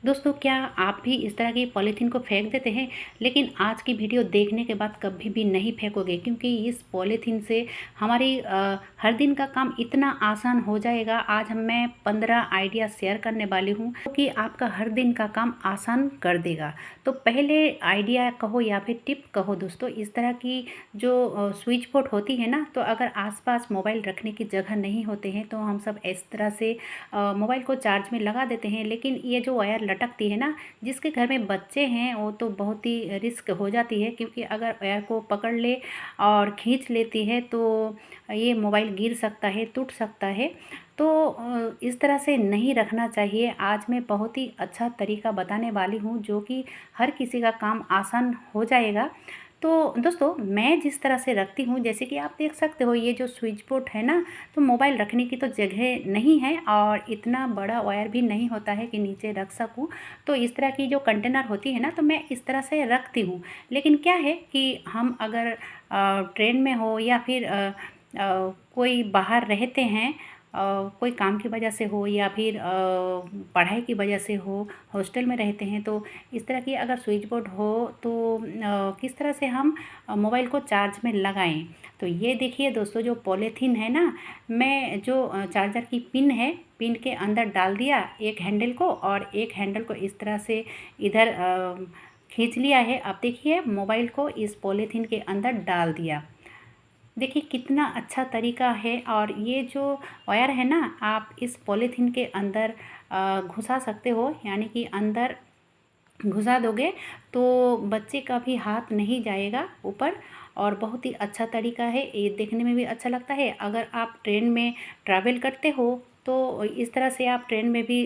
दोस्तों, क्या आप भी इस तरह की पॉलीथीन को फेंक देते हैं, लेकिन आज की वीडियो देखने के बाद कभी भी नहीं फेंकोगे, क्योंकि इस पॉलीथीन से हमारी हर दिन का काम इतना आसान हो जाएगा। आज मैं 15 आइडिया शेयर करने वाली हूँ कि आपका हर दिन का काम आसान कर देगा। तो पहले आइडिया कहो या फिर टिप कहो दोस्तों, इस तरह की जो स्विच बोर्ड होती है ना, तो अगर आसपास मोबाइल रखने की जगह नहीं होते हैं तो हम सब इस तरह से मोबाइल को चार्ज में लगा देते हैं। लेकिन ये जो वायर लटकती है ना, जिसके घर में बच्चे हैं वो तो बहुत ही रिस्क हो जाती है, क्योंकि अगर वायर को पकड़ ले और खींच लेती है तो ये मोबाइल गिर सकता है, टूट सकता है। तो इस तरह से नहीं रखना चाहिए। आज मैं बहुत ही अच्छा तरीका बताने वाली हूँ जो कि हर किसी का काम आसान हो जाएगा। तो दोस्तों, मैं जिस तरह से रखती हूँ, जैसे कि आप देख सकते हो, ये जो स्विच बोर्ड है ना, तो मोबाइल रखने की तो जगह नहीं है और इतना बड़ा वायर भी नहीं होता है कि नीचे रख सकूँ। तो इस तरह की जो कंटेनर होती है ना, तो मैं इस तरह से रखती हूँ। लेकिन क्या है कि हम अगर ट्रेन में हो या फिर कोई बाहर रहते हैं, कोई काम की वजह से हो या फिर पढ़ाई की वजह से हो, हॉस्टल में रहते हैं, तो इस तरह की अगर स्विच बोर्ड हो तो किस तरह से हम मोबाइल को चार्ज में लगाएं। तो ये देखिए दोस्तों, जो पॉलीथीन है ना, मैं जो चार्जर की पिन है, पिन के अंदर डाल दिया एक हैंडल को, और एक हैंडल को इस तरह से इधर खींच लिया है। अब देखिए, मोबाइल को इस पॉलीथीन के अंदर डाल दिया। देखिए कितना अच्छा तरीका है। और ये जो वायर है ना, आप इस पॉलीथीन के अंदर घुसा सकते हो, यानी कि अंदर घुसा दोगे तो बच्चे का भी हाथ नहीं जाएगा ऊपर। और बहुत ही अच्छा तरीका है, ये देखने में भी अच्छा लगता है। अगर आप ट्रेन में ट्रैवल करते हो तो इस तरह से आप ट्रेन में भी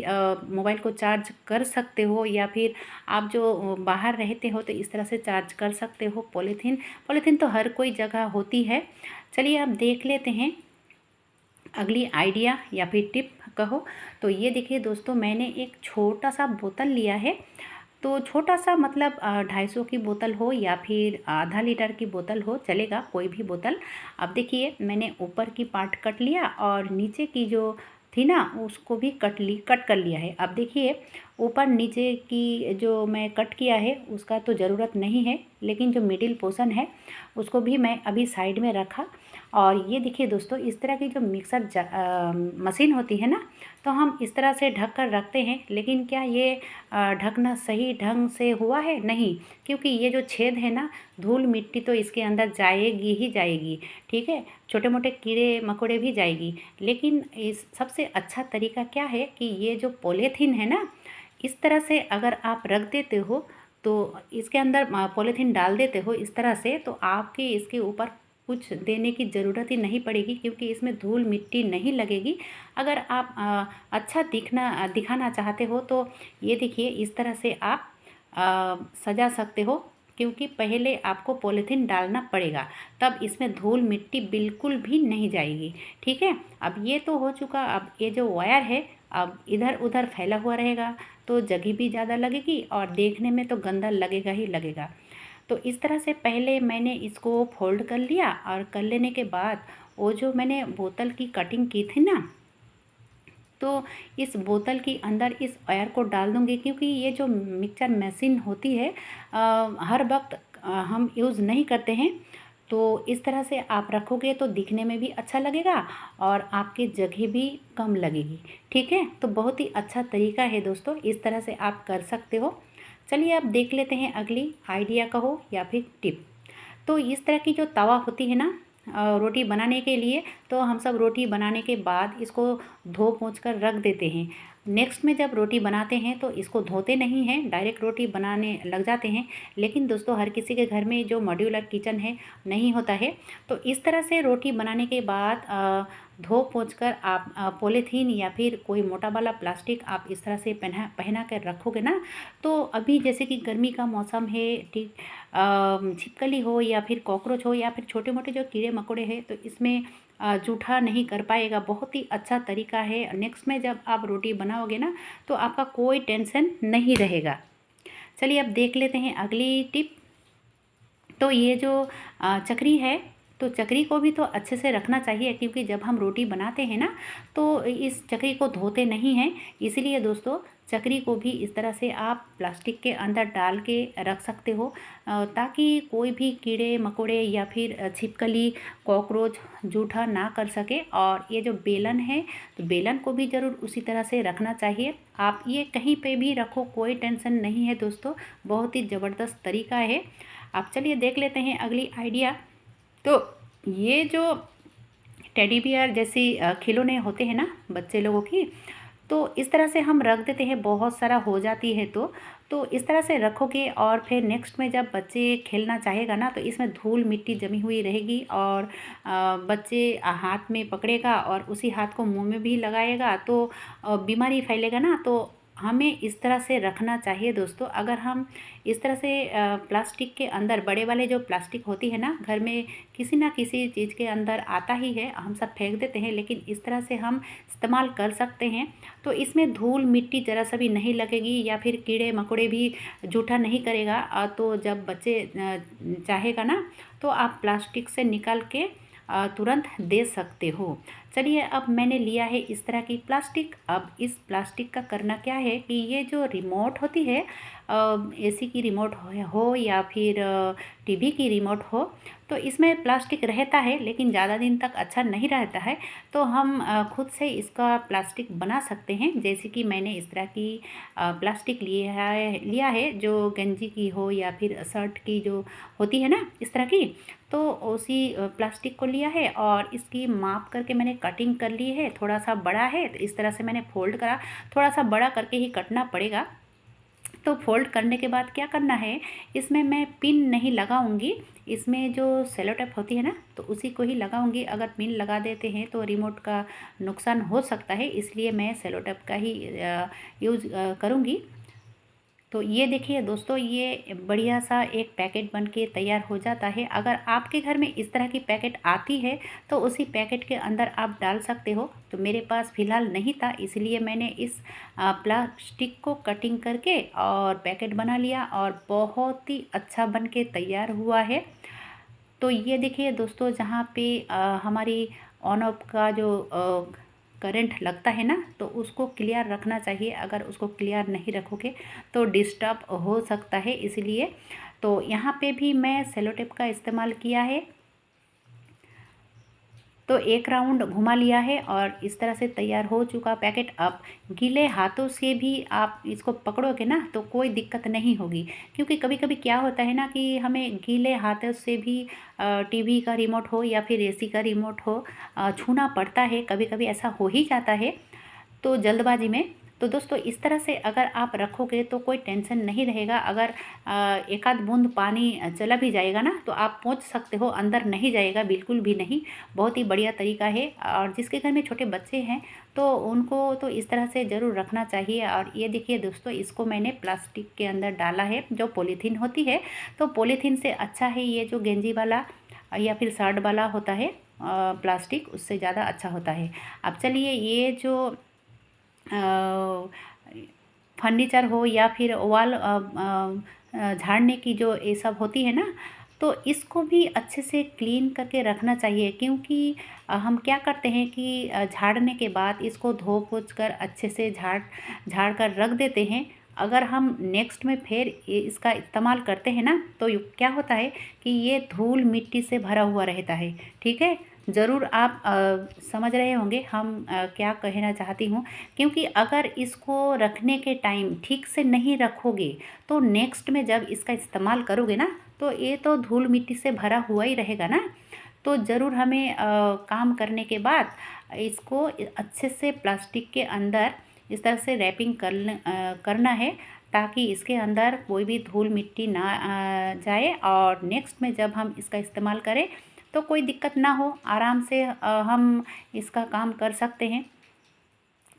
मोबाइल को चार्ज कर सकते हो, या फिर आप जो बाहर रहते हो तो इस तरह से चार्ज कर सकते हो। पॉलीथीन पॉलीथीन तो हर कोई जगह होती है। चलिए अब देख लेते हैं अगली आइडिया या फिर टिप कहो। तो ये देखिए दोस्तों, मैंने एक छोटा सा बोतल लिया है। तो छोटा सा मतलब 250 की बोतल हो या फिर आधा लीटर की बोतल हो, चलेगा, कोई भी बोतल। अब देखिए, मैंने ऊपर की पार्ट कट लिया और नीचे की जो थी ना, उसको भी कट कर लिया है। अब देखिए, ऊपर नीचे की जो मैं कट किया है उसका तो ज़रूरत नहीं है, लेकिन जो मिडिल पोर्शन है उसको भी मैं अभी साइड में रखा। और ये देखिए दोस्तों, इस तरह की जो मिक्सर मशीन होती है ना, तो हम इस तरह से ढक कर रखते हैं। लेकिन क्या ये ढकना सही ढंग से हुआ है? नहीं, क्योंकि ये जो छेद है ना, धूल मिट्टी तो इसके अंदर जाएगी ही जाएगी, ठीक है, छोटे मोटे कीड़े मकोड़े भी जाएगी। लेकिन इस सबसे अच्छा तरीका क्या है कि ये जो पॉलीथीन है ना, इस तरह से अगर आप रख देते हो, तो इसके अंदर पॉलीथीन डाल देते हो इस तरह से, तो आपके इसके ऊपर कुछ देने की ज़रूरत ही नहीं पड़ेगी, क्योंकि इसमें धूल मिट्टी नहीं लगेगी। अगर आप अच्छा दिखाना चाहते हो तो ये देखिए, इस तरह से आप सजा सकते हो, क्योंकि पहले आपको पॉलीथीन डालना पड़ेगा, तब इसमें धूल मिट्टी बिल्कुल भी नहीं जाएगी, ठीक है। अब ये तो हो चुका। अब ये जो वायर है, अब इधर उधर फैला हुआ रहेगा तो जगह भी ज़्यादा लगेगी और देखने में तो गंदा लगेगा ही लगेगा। तो इस तरह से पहले मैंने इसको फोल्ड कर लिया, और कर लेने के बाद वो जो मैंने बोतल की कटिंग की थी ना, तो इस बोतल के अंदर इस वायर को डाल दूँगी, क्योंकि ये जो मिक्सर मशीन होती है हर वक्त हम यूज़ नहीं करते हैं। तो इस तरह से आप रखोगे तो दिखने में भी अच्छा लगेगा और आपकी जगह भी कम लगेगी, ठीक है। तो बहुत ही अच्छा तरीका है दोस्तों, इस तरह से आप कर सकते हो। चलिए अब देख लेते हैं अगली आइडिया कहो या फिर टिप। तो इस तरह की जो तवा होती है ना, रोटी बनाने के लिए, तो हम सब रोटी बनाने के बाद इसको धो पोंछ कर रख देते हैं। नेक्स्ट में जब रोटी बनाते हैं तो इसको धोते नहीं हैं, डायरेक्ट रोटी बनाने लग जाते हैं। लेकिन दोस्तों, हर किसी के घर में जो मॉड्यूलर किचन है नहीं होता है। तो इस तरह से रोटी बनाने के बाद धो पोंछ कर आप पॉलीथीन या फिर कोई मोटा वाला प्लास्टिक आप इस तरह से पहना कर रखोगे ना, तो अभी जैसे कि गर्मी का मौसम है, ठीक, छिपकली हो या फिर कॉकरोच हो या फिर छोटे मोटे जो कीड़े मकोड़े हैं, तो इसमें जूठा नहीं कर पाएगा। बहुत ही अच्छा तरीका है। नेक्स्ट में जब आप रोटी बनाओगे ना, तो आपका कोई टेंशन नहीं रहेगा। चलिए अब देख लेते हैं अगली टिप। तो ये जो चक्री है, तो चक्री को भी तो अच्छे से रखना चाहिए, क्योंकि जब हम रोटी बनाते हैं ना, तो इस चक्री को धोते नहीं हैं। इसीलिए दोस्तों, चक्री को भी इस तरह से आप प्लास्टिक के अंदर डाल के रख सकते हो, ताकि कोई भी कीड़े मकोड़े या फिर छिपकली कॉकरोच जूठा ना कर सके। और ये जो बेलन है, तो बेलन को भी ज़रूर उसी तरह से रखना चाहिए। आप ये कहीं पे भी रखो, कोई टेंशन नहीं है दोस्तों, बहुत ही ज़बरदस्त तरीका है। आप चलिए देख लेते हैं अगली आइडिया। तो ये जो टेडी बियर जैसी खिलौने होते हैं ना बच्चे लोगों की, तो इस तरह से हम रख देते हैं, बहुत सारा हो जाती है तो इस तरह से रखोगे और फिर नेक्स्ट में जब बच्चे खेलना चाहेगा ना, तो इसमें धूल मिट्टी जमी हुई रहेगी और बच्चे हाथ में पकड़ेगा और उसी हाथ को मुंह में भी लगाएगा, तो बीमारी फैलेगा ना। तो हमें इस तरह से रखना चाहिए दोस्तों। अगर हम इस तरह से प्लास्टिक के अंदर, बड़े वाले जो प्लास्टिक होती है ना, घर में किसी ना किसी चीज़ के अंदर आता ही है, हम सब फेंक देते हैं, लेकिन इस तरह से हम इस्तेमाल कर सकते हैं। तो इसमें धूल मिट्टी ज़रा सा भी नहीं लगेगी या फिर कीड़े मकोड़े भी जूठा नहीं करेगा। तो जब बच्चे चाहेगा ना, तो आप प्लास्टिक से निकाल के तुरंत दे सकते हो। चलिए, अब मैंने लिया है इस तरह की प्लास्टिक। अब इस प्लास्टिक का करना क्या है कि ये जो रिमोट होती है, एसी की रिमोट हो या फिर टीवी की रिमोट हो, तो इसमें प्लास्टिक रहता है लेकिन ज़्यादा दिन तक अच्छा नहीं रहता है। तो हम खुद से इसका प्लास्टिक बना सकते हैं। जैसे कि मैंने इस तरह की प्लास्टिक लिया है जो गंजी की हो या फिर शर्ट की जो होती है ना इस तरह की, तो उसी प्लास्टिक को लिया है और इसकी माप करके मैंने कटिंग कर ली है। थोड़ा सा बड़ा है तो इस तरह से मैंने फोल्ड करा, थोड़ा सा बड़ा करके ही कटना पड़ेगा। तो फोल्ड करने के बाद क्या करना है, इसमें मैं पिन नहीं लगाऊंगी, इसमें जो सेलो टेप होती है ना, तो उसी को ही लगाऊंगी। अगर पिन लगा देते हैं तो रिमोट का नुकसान हो सकता है, इसलिए मैं सेलो टेप का ही यूज़ करूँगी। तो ये देखिए दोस्तों, ये बढ़िया सा एक पैकेट बन के तैयार हो जाता है। अगर आपके घर में इस तरह की पैकेट आती है तो उसी पैकेट के अंदर आप डाल सकते हो। तो मेरे पास फ़िलहाल नहीं था, इसलिए मैंने इस प्लास्टिक को कटिंग करके और पैकेट बना लिया और बहुत ही अच्छा बन के तैयार हुआ है। तो ये देखिए दोस्तों, जहाँ पे हमारी ऑन ऑफ का जो करंट लगता है ना, तो उसको क्लियर रखना चाहिए। अगर उसको क्लियर नहीं रखोगे तो डिस्टर्ब हो सकता है, इसलिए तो यहाँ पे भी मैं सेलो टेप का इस्तेमाल किया है। तो एक राउंड घुमा लिया है और इस तरह से तैयार हो चुका पैकेट। अब गीले हाथों से भी आप इसको पकड़ोगे ना तो कोई दिक्कत नहीं होगी, क्योंकि कभी कभी क्या होता है ना कि हमें गीले हाथों से भी टीवी का रिमोट हो या फिर एसी का रिमोट हो छूना पड़ता है। कभी कभी ऐसा हो ही जाता है तो जल्दबाजी में। तो दोस्तों, इस तरह से अगर आप रखोगे तो कोई टेंशन नहीं रहेगा। अगर एक आध बूंद पानी चला भी जाएगा ना, तो आप पोंछ सकते हो, अंदर नहीं जाएगा बिल्कुल भी नहीं। बहुत ही बढ़िया तरीका है। और जिसके घर में छोटे बच्चे हैं तो उनको तो इस तरह से ज़रूर रखना चाहिए। और ये देखिए दोस्तों, इसको मैंने प्लास्टिक के अंदर डाला है, जो पॉलीथीन होती है। तो पॉलीथीन से अच्छा है ये जो गेंजी वाला या फिर शर्ट वाला होता है प्लास्टिक, उससे ज़्यादा अच्छा होता है। अब चलिए, ये जो फर्नीचर हो या फिर वॉल झाड़ने की जो ये सब होती है ना, तो इसको भी अच्छे से क्लीन करके रखना चाहिए। क्योंकि हम क्या करते हैं कि झाड़ने के बाद इसको धो पोंछ कर अच्छे से झाड़ कर रख देते हैं। अगर हम नेक्स्ट में फिर इसका इस्तेमाल करते हैं ना, तो क्या होता है कि ये धूल मिट्टी से भरा हुआ रहता है। ठीक है, ज़रूर आप समझ रहे होंगे हम क्या कहना चाहती हूँ। क्योंकि अगर इसको रखने के टाइम ठीक से नहीं रखोगे तो नेक्स्ट में जब इसका इस्तेमाल करोगे ना, तो ये तो धूल मिट्टी से भरा हुआ ही रहेगा ना। तो ज़रूर हमें काम करने के बाद इसको अच्छे से प्लास्टिक के अंदर इस तरह से रैपिंग करना है, ताकि इसके अंदर कोई भी धूल मिट्टी ना जाए। और नेक्स्ट में जब हम इसका इस्तेमाल करें तो कोई दिक्कत ना हो, आराम से हम इसका काम कर सकते हैं।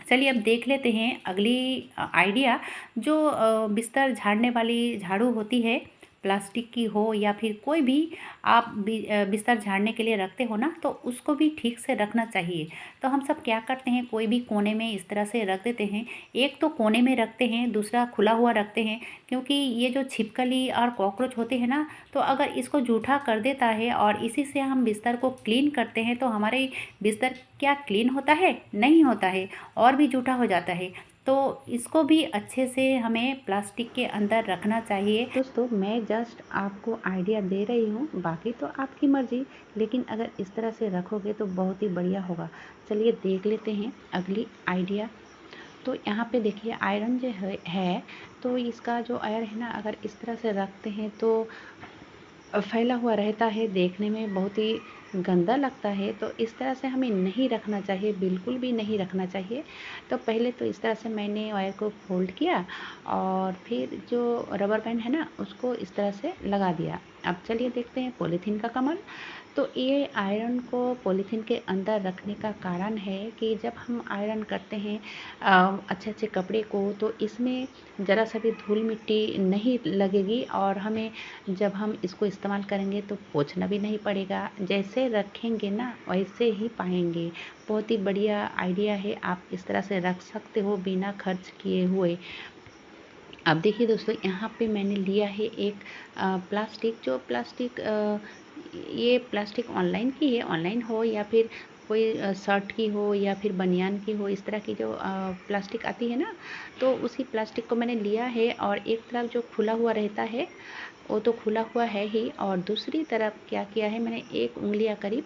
चलिए, अब देख लेते हैं अगली आइडिया। जो बिस्तर झाड़ने वाली झाड़ू होती है, प्लास्टिक की हो या फिर कोई भी आप बिस्तर झाड़ने के लिए रखते हो ना, तो उसको भी ठीक से रखना चाहिए। तो हम सब क्या करते हैं, कोई भी कोने में इस तरह से रख देते हैं। एक तो कोने में रखते हैं, दूसरा खुला हुआ रखते हैं, क्योंकि ये जो छिपकली और कॉकरोच होते हैं ना, तो अगर इसको जूठा कर देता है और इसी से हम बिस्तर को क्लीन करते हैं, तो हमारे बिस्तर क्या क्लीन होता है? नहीं होता है, और भी जूठा हो जाता है। तो इसको भी अच्छे से हमें प्लास्टिक के अंदर रखना चाहिए। दोस्तों, मैं जस्ट आपको आइडिया दे रही हूँ, बाकी तो आपकी मर्ज़ी, लेकिन अगर इस तरह से रखोगे तो बहुत ही बढ़िया होगा। चलिए देख लेते हैं अगली आइडिया। तो यहाँ पे देखिए आयरन जो है तो इसका जो आयरन है ना, अगर इस तरह से रखते हैं तो फैला हुआ रहता है, देखने में बहुत ही गंदा लगता है। तो इस तरह से हमें नहीं रखना चाहिए, बिल्कुल भी नहीं रखना चाहिए। तो पहले तो इस तरह से मैंने वायर को फोल्ड किया और फिर जो रबर बैंड है ना उसको इस तरह से लगा दिया। अब चलिए देखते हैं पॉलीथीन का कमाल। तो ये आयरन को पॉलीथीन के अंदर रखने का कारण है कि जब हम आयरन करते हैं अच्छे अच्छे कपड़े को, तो इसमें ज़रा सा भी धूल मिट्टी नहीं लगेगी और हमें जब हम इसको इस्तेमाल करेंगे तो पोंछना भी नहीं पड़ेगा। जैसे रखेंगे ना वैसे ही पाएंगे। बहुत ही बढ़िया आइडिया है, आप इस तरह से रख सकते हो बिना खर्च किए हुए। अब देखिए दोस्तों, यहाँ पे मैंने लिया है एक प्लास्टिक, ये प्लास्टिक ऑनलाइन की है, ऑनलाइन हो या फिर कोई शर्ट की हो या फिर बनियान की हो, इस तरह की जो प्लास्टिक आती है ना, तो उसी प्लास्टिक को मैंने लिया है। और एक तरफ जो खुला हुआ रहता है वो तो खुला हुआ है ही, और दूसरी तरफ क्या किया है मैंने, एक उंगलियां करीब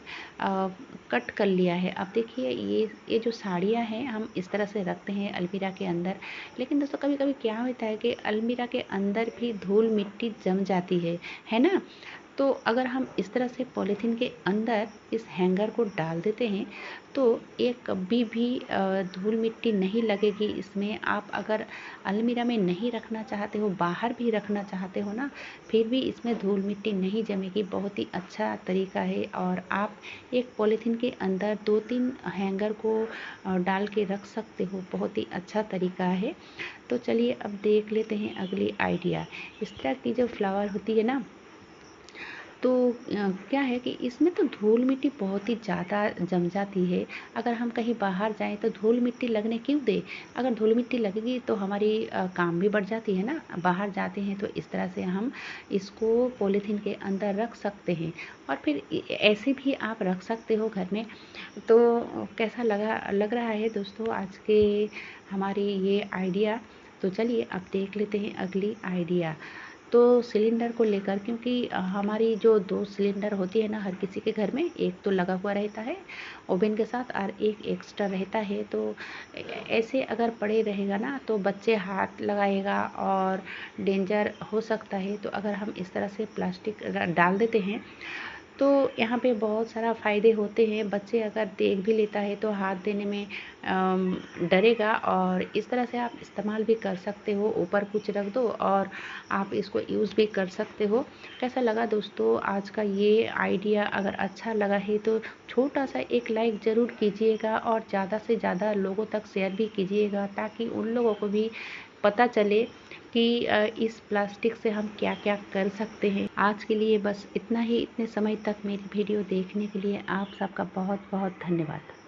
कट कर लिया है। अब देखिए ये जो साड़ियाँ हैं हम इस तरह से रखते हैं अलमीरा के अंदर, लेकिन दोस्तों कभी कभी क्या होता है कि अलमीरा के अंदर भी धूल मिट्टी जम जाती है ना। तो अगर हम इस तरह से पॉलीथीन के अंदर इस हैंगर को डाल देते हैं तो ये कभी भी धूल मिट्टी नहीं लगेगी इसमें। आप अगर अलमीरा में नहीं रखना चाहते हो, बाहर भी रखना चाहते हो ना, फिर भी इसमें धूल मिट्टी नहीं जमेगी। बहुत ही अच्छा तरीका है। और आप एक पॉलीथीन के अंदर 2-3 हैंगर को डाल के रख सकते हो, बहुत ही अच्छा तरीका है। तो चलिए अब देख लेते हैं अगली आइडिया। इस तरह की जो फ्लावर होती है ना, तो क्या है कि इसमें तो धूल मिट्टी बहुत ही ज़्यादा जम जाती है। अगर हम कहीं बाहर जाएँ तो धूल मिट्टी लगने क्यों दें? अगर धूल मिट्टी लगेगी तो हमारी काम भी बढ़ जाती है ना। बाहर जाते हैं तो इस तरह से हम इसको पॉलीथीन के अंदर रख सकते हैं और फिर ऐसे भी आप रख सकते हो घर में। तो कैसा लग रहा है दोस्तों आज के हमारी ये आइडिया। तो चलिए अब देख लेते हैं अगली आइडिया। तो सिलेंडर को लेकर, क्योंकि हमारी जो 2 सिलेंडर होती है ना हर किसी के घर में, एक तो लगा हुआ रहता है ओवन के साथ और एक एक्स्ट्रा रहता है। तो ऐसे अगर पड़े रहेगा ना तो बच्चे हाथ लगाएगा और डेंजर हो सकता है। तो अगर हम इस तरह से प्लास्टिक डाल देते हैं तो यहाँ पे बहुत सारा फ़ायदे होते हैं। बच्चे अगर देख भी लेता है तो हाथ देने में डरेगा, और इस तरह से आप इस्तेमाल भी कर सकते हो। ऊपर कुछ रख दो और आप इसको यूज़ भी कर सकते हो। कैसा लगा दोस्तों आज का ये आइडिया? अगर अच्छा लगा है तो छोटा सा एक लाइक ज़रूर कीजिएगा और ज़्यादा से ज़्यादा लोगों तक शेयर भी कीजिएगा, ताकि उन लोगों को भी पता चले कि इस प्लास्टिक से हम क्या क्या कर सकते हैं। आज के लिए बस इतना ही। इतने समय तक मेरी वीडियो देखने के लिए आप सबका बहुत बहुत धन्यवाद।